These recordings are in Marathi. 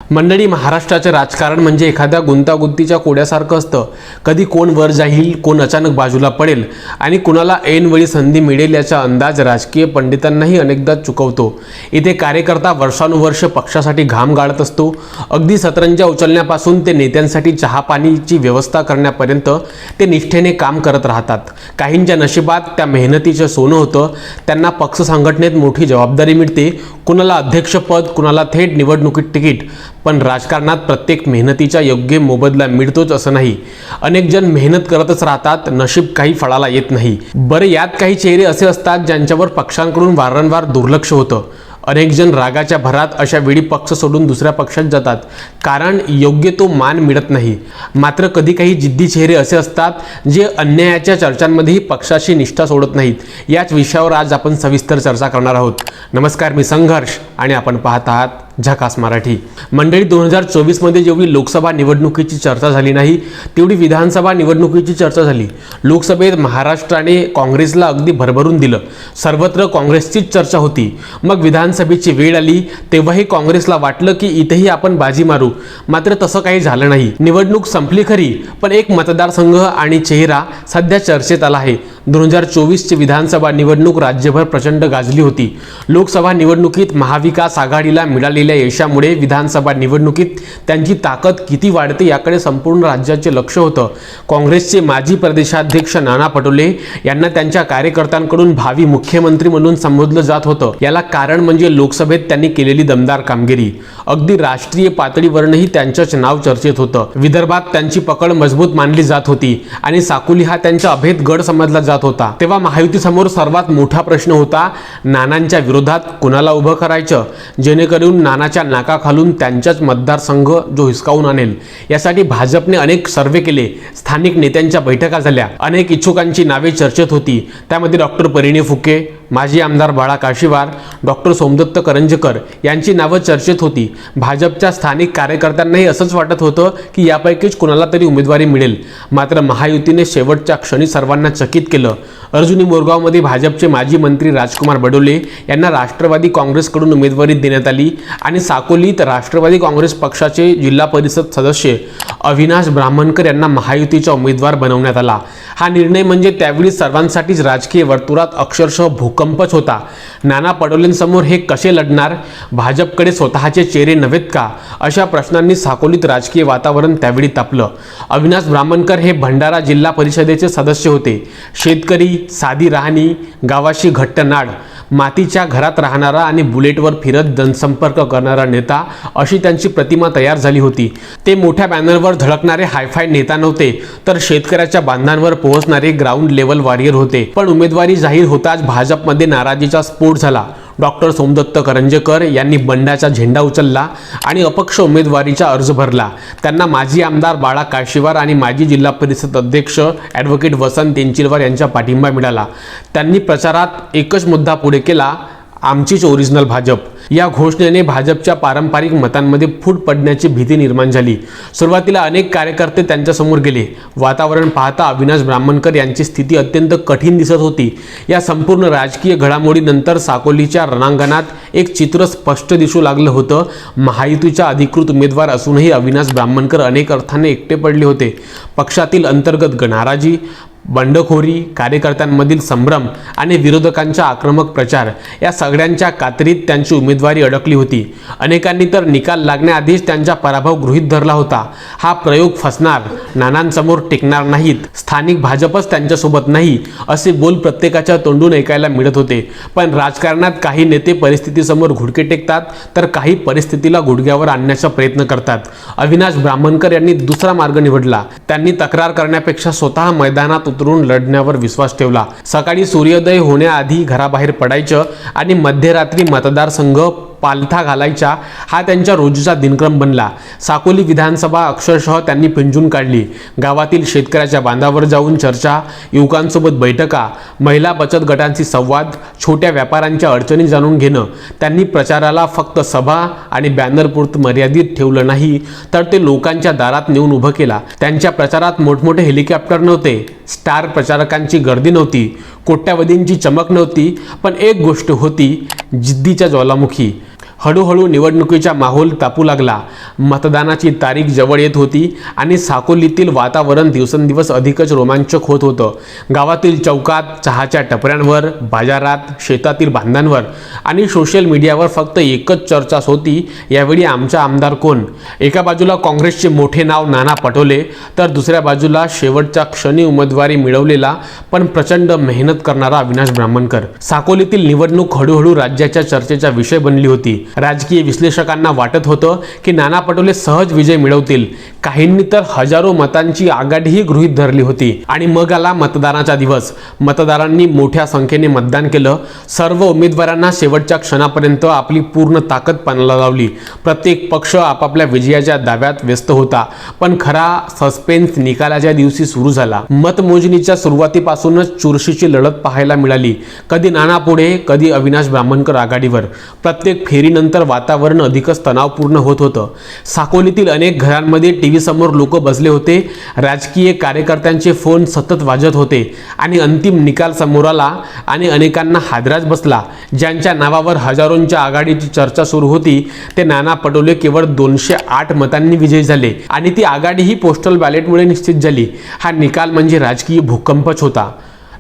मंडळी, महाराष्ट्राचे राजकारण म्हणजे एखाद्या गुंतागुंतीच्या कोड्यासारखं असतं. कधी कोण वर जाईल, कोण अचानक बाजूला पडेल आणि कुणाला ऐनवेळी संधी मिळेल याचा अंदाज राजकीय पंडितांनाही अनेकदा चुकवतो. इथे कार्यकर्ता वर्षानुवर्ष पक्षासाठी घाम गाळत असतो. अगदी सतरंजा उचलण्यापासून ते नेत्यांसाठी चहापाणीची व्यवस्था करण्यापर्यंत ते निष्ठेने काम करत राहतात. काहींच्या नशिबात त्या मेहनतीचं सोनं होतं. त्यांना पक्ष संघटनेत मोठी जबाबदारी मिळते, कुणाला अध्यक्षपद, कुणाला थेट निवडणुकीत तिकीट. पण राजकारणात प्रत्येक मेहनतीचा योग्य मोबदला मिळतोच असं नाही. अनेक जण मेहनत करतच राहतात, नशीब काही फळाला येत नाही. बरं, यात काही चेहरे असे असतात ज्यांच्यावर पक्षांकडून वारंवार दुर्लक्ष होतं. अनेक जण रागाच्या भरात अशा वेळी पक्ष सोडून दुसऱ्या पक्षात जातात, कारण योग्य तो मान मिळत नाही. मात्र कधी काही जिद्दी चेहरे असे असतात जे अन्यायाच्या चर्चांमध्येही पक्षाची निष्ठा सोडत नाहीत. याच विषयावर आज आपण सविस्तर चर्चा करणार आहोत. नमस्कार, मी संघर्ष आणि आपण पाहत आहात झकास मराठी. मंडळी, 2024 मध्ये जेवढी लोकसभा निवडणुकीची चर्चा झाली नाही तेवढी विधानसभा निवडणुकीची चर्चा झाली. लोकसभेत महाराष्ट्राने काँग्रेसला अगदी भरभरून दिलं. सर्वत्र काँग्रेसचीच चर्चा होती. मग विधानसभेची वेळ आली तेव्हाही काँग्रेसला वाटलं की इथेही आपण बाजी मारू. मात्र तसं काही झालं नाही. निवडणूक संपली खरी, पण एक मतदारसंघ आणि चेहरा सध्या चर्चेत आला आहे. 2024ची विधानसभा निवडणूक राज्यभर प्रचंड गाजली होती. लोकसभा निवडणुकीत महाविकास आघाडीला मिळालेल्या यशामुळे विधानसभा निवडणुकीत त्यांची ताकद किती वाढते याकडे संपूर्ण राज्याचे लक्ष होतं. काँग्रेसचे माजी प्रदेशाध्यक्ष नाना पटोले यांना त्यांच्या कार्यकर्त्यांकडून भावी मुख्यमंत्री म्हणून संबोधलं जात होतं. याला कारण म्हणजे लोकसभेत त्यांनी केलेली दमदार कामगिरी. अगदी राष्ट्रीय पातळीवरही त्यांचंच नाव चर्चेत होतं. विदर्भात त्यांची पकड मजबूत मानली जात होती आणि साकोली हा त्यांचा अभेद गड समजला जात होता. तेव्हा महायुतीसमोर सर्वात मोठा प्रश्न होता, नानांच्या विरोधात कुणाला उभं करायचं जेणेकरून नानाच्या नाकाखालून त्यांच्याच मतदारसंघ जो हिसकावून आणेल. यासाठी भाजपने अनेक सर्वे केले, स्थानिक नेत्यांच्या बैठका झाल्या, अनेक इच्छुकांची नावे चर्चेत होती. त्यामध्ये डॉक्टर परिणय फुके, माजी आमदार बाळा काशीवार, डॉक्टर सोमदत्त करंजकर यांची नावं चर्चेत होती. भाजपच्या स्थानिक कार्यकर्त्यांनाही असंच वाटत होतं की यापैकीच कुणाला तरी उमेदवारी मिळेल. मात्र महायुतीने शेवटच्या क्षणी सर्वांना चकित केलं. अर्जुनी मोरगावमध्ये भाजपचे माजी मंत्री राजकुमार बडोले यांना राष्ट्रवादी काँग्रेसकडून उमेदवारी देण्यात आली आणि साकोलीत राष्ट्रवादी काँग्रेस पक्षाचे जिल्हा परिषद सदस्य अविनाश ब्राह्मणकर यांना महायुतीचा उमेदवार बनवण्यात आला. हा निर्णय म्हणजे त्यावेळी सर्वांसाठीच राजकीय वर्तुळात अक्षरशः भूकंपच होता. नाना पटोलेंसमोर हे कसे लढणार? भाजपकडे स्वतःचे चेहरे नव्हेत का? अशा प्रश्नांनी साकोलीत राजकीय वातावरण त्यावेळी तापलं. अविनाश ब्राह्मणकर हे भंडारा जिल्हा परिषदेचे सदस्य होते. शेतकरी, साधी राहणी, गावाशी घट्ट नाड, मातीच्या घरात राहणारा आणि बुलेटवर फिरत जनसंपर्क करणारा नेता, अशी त्यांची प्रतिमा तयार झाली होती. ते मोठ्या बॅनरवर धडकणारे हायफाय नेता नव्हते, तर शेतकऱ्याच्या बांधांवर पोहोचणारे ग्राउंड लेवल वॉरियर होते. पण उमेदवारी जाहीर होताच भाजपमध्ये नाराजीचा स्फोट झाला. डॉक्टर सोमदत्त करंजकर यांनी बंडाचा झेंडा उचलला आणि अपक्ष उमेदवारीचा अर्ज भरला. त्यांना माजी आमदार बाळा काशीवार आणि माजी जिल्हा परिषद अध्यक्ष ॲडव्होकेट वसंत तेंचिलवार यांचा पाठिंबा मिळाला. त्यांनी प्रचारात एकच मुद्दा पुढे केला, आमचीच ओरिजिनल भाजप. या घोषणेने भाजपच्या पारंपरिक मतांमध्ये फूट पडण्याची भीती निर्माण झाली. सुरुवातीला अनेक कार्यकर्ते त्यांच्यासमोर गेले. वातावरण पाहता अविनाश ब्राह्मणकर यांची स्थिती अत्यंत कठीण दिसत होती. या संपूर्ण राजकीय घडामोडीनंतर साकोलीच्या रणांगणात एक चित्र स्पष्ट दिसू लागलं होतं. महायुतीचा अधिकृत उमेदवार असूनही अविनाश ब्राह्मणकर अनेक अर्थाने एकटे पडले होते. पक्षातील अंतर्गत नाराजी, बंडखोरी, कार्यकर्त्यांमधील संभ्रम आणि विरोधकांचा आक्रमक प्रचार या सगळ्यांच्या कात्रीत त्यांची उमेदवारी अडकली होती. अनेकांनी तर निकाल लागण्याआधीच त्यांचा पराभव गृहीत धरला होता. हा प्रयोग फसणार, नानांसमोर टिकणार नाहीत, स्थानिक भाजपच त्यांच्यासोबत नाही, असे बोल प्रत्येकाच्या तोंडून ऐकायला मिळत होते. पण राजकारणात काही नेते परिस्थितीसमोर घुडके टेकतात, तर काही परिस्थितीला गुडघ्यावर आणण्याचा प्रयत्न करतात. अविनाश ब्राह्मणकर यांनी दुसरा मार्ग निवडला. त्यांनी तक्रार करण्यापेक्षा स्वतः मैदानात उतरून लढण्यावर विश्वास ठेवला. सकाळी सूर्योदय होण्याआधी घराबाहेर पडायचं आणि मध्यरात्री मतदारसंघ पालथा घालायचा, हा त्यांच्या रोजचा दिनक्रम बनला. साकोली विधानसभा अक्षरशः त्यांनी पिंजून काढली. गावातील शेतकऱ्याच्या बांधावर जाऊन चर्चा, युवकांसोबत बैठका, महिला बचत गटांची संवाद, छोट्या व्यापाऱ्यांच्या अडचणी जाणून घेणं. त्यांनी प्रचाराला फक्त सभा आणि बॅनरपुरतं मर्यादित ठेवलं नाही, तर ते लोकांच्या दारात नेऊन उभं केला. त्यांच्या प्रचारात मोठमोठे हेलिकॉप्टर नव्हते, स्टार प्रचारकांची गर्दी नव्हती, कोट्यावधींची चमक नव्हती, पण एक गोष्ट होती, जिद्दीच्या ज्वालामुखी. हळूहळू निवडणुकीचा माहोल तापू लागला. मतदानाची तारीख जवळ येत होती आणि साकोलीतील वातावरण दिवसेंदिवस अधिकच रोमांचक होत होतं. गावातील चौकात, चहाच्या टपऱ्यांवर, बाजारात, शेतातील बांधांवर आणि सोशल मीडियावर फक्त एकच चर्चा होती, यावेळी आमचा आमदार कोण. एका बाजूला काँग्रेसचे मोठे नाव नाना पटोले, तर दुसऱ्या बाजूला शेवटच्या क्षणी उमेदवारी मिळवलेला पण प्रचंड मेहनत करणारा अविनाश ब्राह्मणकर. साकोलीतील निवडणूक हळूहळू राज्याच्या चर्चेचा विषय बनली होती. राजकीय विश्लेषकांना वाटत होतं की नाना पटोले सहज विजय मिळवतील. काहींनी तर हजारो मतांची आघाडीही गृहीत धरली होती. आणि मग आला मतदानाचा दिवस. मतदारांनी मोठ्या संख्येने मतदान केलं. सर्व उमेदवारांना शेवटच्या क्षणापर्यंत आपली पूर्ण ताकद पणाला लावली. प्रत्येक पक्ष आपापल्या विजयाच्या दाव्यात व्यस्त होता. पण खरा सस्पेन्स निकालाच्या दिवशी सुरू झाला. मतमोजणीच्या सुरुवातीपासूनच चुरशीची लढत पाहायला मिळाली. कधी नाना पुढे, कधी अविनाश ब्राह्मणकर आघाडीवर. प्रत्येक फेरीनंतर वातावरण अधिकच तणावपूर्ण होत होतं. साकोलीतील अनेक घरांमध्ये टीव्ही समोर लोक बसले होते. राजकीय कार्यकर्त्यांचे फोन सतत वाजत होते आणि अंतिम निकाल समोर आला आणि अनेकांना हादराच बसला. ज्यांच्या नावावर हजारोंच्या आघाडीची चर्चा सुरू होती ते नाना पटोले केवळ 208 मतांनी विजयी झाले आणि ती आघाडीही पोस्टल बॅलेटमुळे निश्चित झाली. हा निकाल म्हणजे राजकीय भूकंपच होता.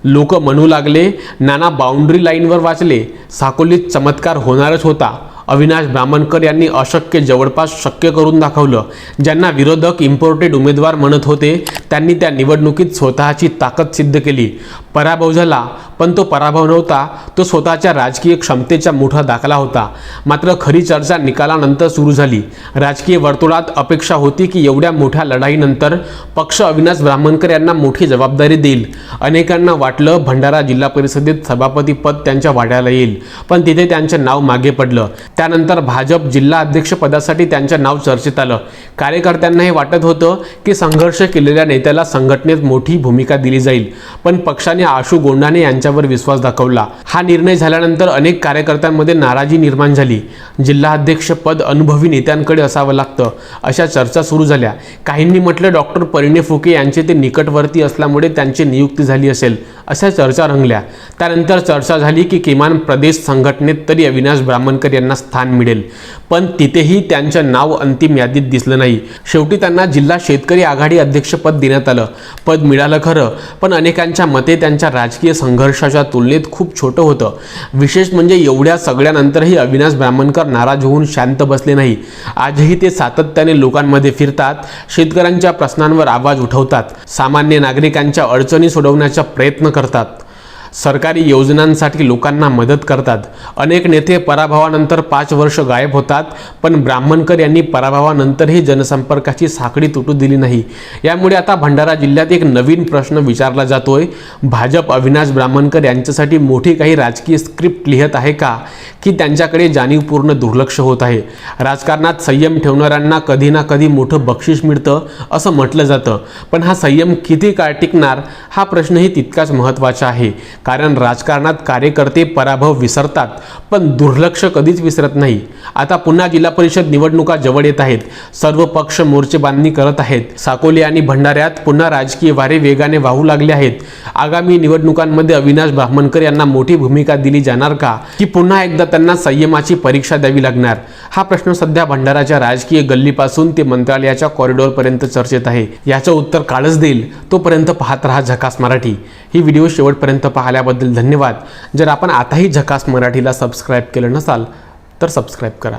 लोक म्हणू लागले, नाना बाउंड्री लाईनवर वाचले. साकोलीत चमत्कार होणारच होता. अविनाश ब्राह्मणकर यांनी अशक्य जवळपास शक्य करून दाखवलं. ज्यांना विरोधक इम्पोर्टेड उमेदवार म्हणत होते त्यांनी त्या निवडणुकीत स्वतःची ताकद सिद्ध केली. पराभव झाला, पण तो पराभव नव्हता, तो स्वतःच्या राजकीय क्षमतेचा मोठा दाखला होता. मात्र खरी चर्चा निकालानंतर सुरू झाली. राजकीय वर्तुळात अपेक्षा होती की एवढ्या मोठ्या लढाईनंतर पक्ष अविनाश ब्राह्मणकर यांना मोठी जबाबदारी देईल. अनेकांना वाटलं भंडारा जिल्हा परिषदेत सभापती पद त्यांच्या वाड्याला येईल, पण तिथे त्यांचे नाव मागे पडलं. त्यानंतर भाजप जिल्हा अध्यक्ष पदासाठी त्यांचं नाव चर्चेत आलं. कार्यकर्त्यांनाही वाटत होतं की संघर्ष केलेल्या नेत्याला संघटनेत मोठी भूमिका दिली जाईल, पण पक्षाने आशू गोंडाने यांच्यावर विश्वास दाखवला. हा निर्णय झाल्यानंतर अनेक कार्यकर्त्यांमध्ये नाराजी निर्माण झाली. जिल्हा अध्यक्ष पद अनुभवी नेत्यांकडे असावं लागतं, अशा चर्चा सुरू झाल्या. काहींनी म्हटलं डॉक्टर परिणय फुके यांचे ते निकटवर्ती असल्यामुळे त्यांची नियुक्ती झाली असेल, अशा चर्चा रंगल्या. त्यानंतर चर्चा झाली की किमान प्रदेश संघटनेत तरी अविनाश ब्राह्मणकर यांना स्थान मिळेल, पण तिथेही त्यांचं नाव अंतिम यादीत दिसलं नाही. शेवटी त्यांना जिल्हा शेतकरी आघाडी अध्यक्षपद देण्यात आलं. पद मिळालं खरं, पण अनेकांच्या मते त्यांच्या राजकीय संघर्षाच्या तुलनेत खूप छोटं होतं. विशेष म्हणजे एवढ्या सगळ्यानंतरही अविनाश ब्राह्मणकर नाराज होऊन शांत बसले नाही. आजही ते सातत्याने लोकांमध्ये फिरतात, शेतकऱ्यांच्या प्रश्नांवर आवाज उठवतात, सामान्य नागरिकांच्या अडचणी सोडवण्याचा प्रयत्न करतात, सरकारी योजनांसाठी लोकांना मदत करतात. अनेक नेते पराभवानंतर 5 वर्ष गायब होतात, पण ब्राह्मणकर यांनी पराभवानंतरही जनसंपर्काची साखळी तुटू दिली नाही. यामुळे आता भंडारा जिल्ह्यात एक नवीन प्रश्न विचारला जातोय, भाजप अविनाश ब्राह्मणकर यांच्यासाठी मोठी काही राजकीय स्क्रिप्ट लिहित आहे का, की त्यांच्याकडे जाणीवपूर्ण दुर्लक्ष होत आहे. राजकारणात संयम ठेवणाऱ्यांना कधी ना कधी मोठं बक्षीस मिळतं असं म्हटलं जातं, पण हा संयम किती काळ टिकणार हा प्रश्नही तितकाच महत्त्वाचा आहे. कारण राजकारणात कार्यकर्ते पराभव विसरतात, पण दुर्लक्ष कधीच विसरत नाही. आता पुन्हा जिल्हा परिषद निवडणुका जवळ येत आहेत. सर्व पक्ष मोर्चेबांधणी करत आहेत. साकोली आणि भंडाऱ्यात पुन्हा राजकीय वारे वेगाने वाहू लागले आहेत. आगामी निवडणुकांमध्ये अविनाश ब्राह्मणकर यांना मोठी भूमिका दिली जाणार का, की पुन्हा एकदा त्यांना संयमाची परीक्षा द्यावी लागणार? हा प्रश्न सध्या भंडाराच्या राजकीय गल्लीपासून ते मंत्रालयाच्या कॉरिडॉरपर्यंत चर्चेत आहे. याचं उत्तर काळच देईल. तोपर्यंत पाहत रहा झकास मराठी. ही व्हिडिओ शेवटपर्यंत पाहिल्याबद्दल धन्यवाद. जर आपण आताही झकास मराठीला सबस्क्राईब केलं नसाल तर सबस्क्राईब करा.